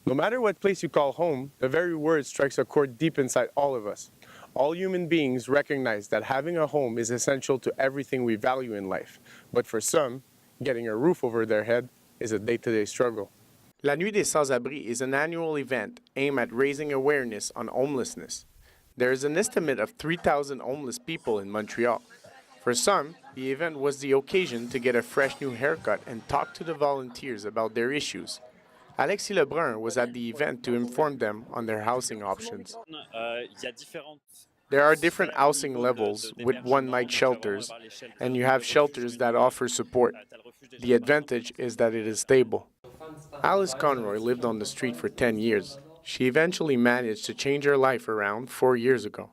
No matter what place you call home, the very word strikes a chord deep inside all of us. All human beings recognize that having a home is essential to everything we value in life. But for some, getting a roof over their head is a day-to-day struggle. La Nuit des Sans-Abris is an annual event aimed at raising awareness on homelessness. There is an estimate of 3,000 homeless people in Montreal. For some, the event was the occasion to get a fresh new haircut and talk to the volunteers about their issues. Alexis Lebrun was at the event to inform them on their housing options. There are different housing levels with one-night shelters, and you have shelters that offer support. The advantage is that it is stable. Alice Conroy lived on the street for 10 years. She eventually managed to change her life around 4 years ago.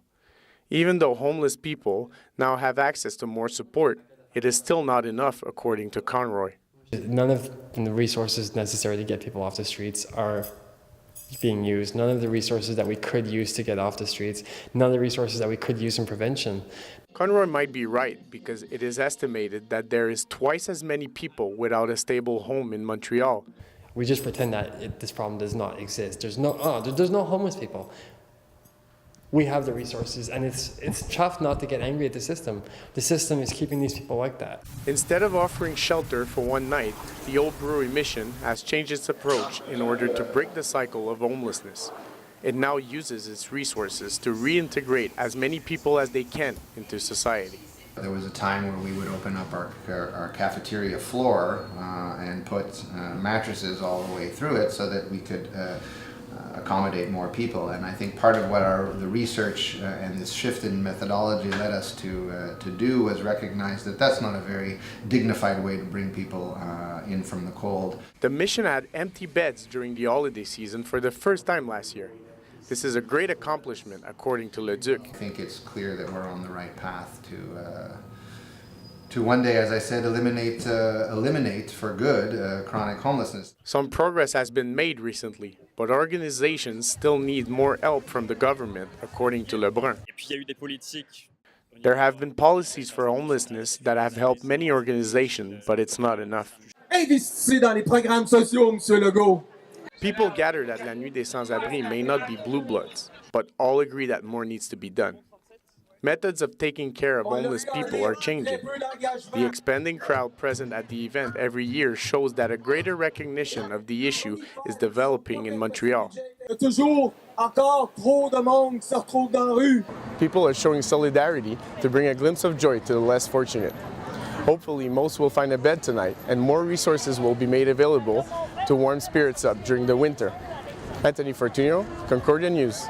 Even though homeless people now have access to more support, it is still not enough, according to Conroy. None of the resources necessary to get people off the streets are being used. None of the resources that we could use to get off the streets, none of the resources that we could use in prevention. Conroy might be right because it is estimated that there is twice as many people without a stable home in Montreal. We just pretend that this problem does not exist. There's no homeless people. We have the resources, and it's tough not to get angry at the system. The system is keeping these people like that. Instead of offering shelter for one night, the Old Brewery Mission has changed its approach in order to break the cycle of homelessness. It now uses its resources to reintegrate as many people as they can into society. There was a time where we would open up our cafeteria floor and put mattresses all the way through it so that we could accommodate more people, and I think part of what the research and this shift in methodology led us to do was recognize that that's not a very dignified way to bring people in from the cold. The mission had empty beds during the holiday season for the first time last year. This is a great accomplishment, according to Leduc. I think it's clear that we're on the right path to one day, as I said, eliminate for good chronic homelessness. Some progress has been made recently, but organizations still need more help from the government, according to Lebrun. There have been policies for homelessness that have helped many organizations, but it's not enough. Investissez dans les programmes sociaux, Monsieur Legault. People gathered at La Nuit des Sans-Abris may not be blue bloods, but all agree that more needs to be done. Methods of taking care of homeless people are changing. The expanding crowd present at the event every year shows that a greater recognition of the issue is developing in Montreal. People are showing solidarity to bring a glimpse of joy to the less fortunate. Hopefully, most will find a bed tonight, and more resources will be made available to warm spirits up during the winter. Anthony Fortugno, Concordia News.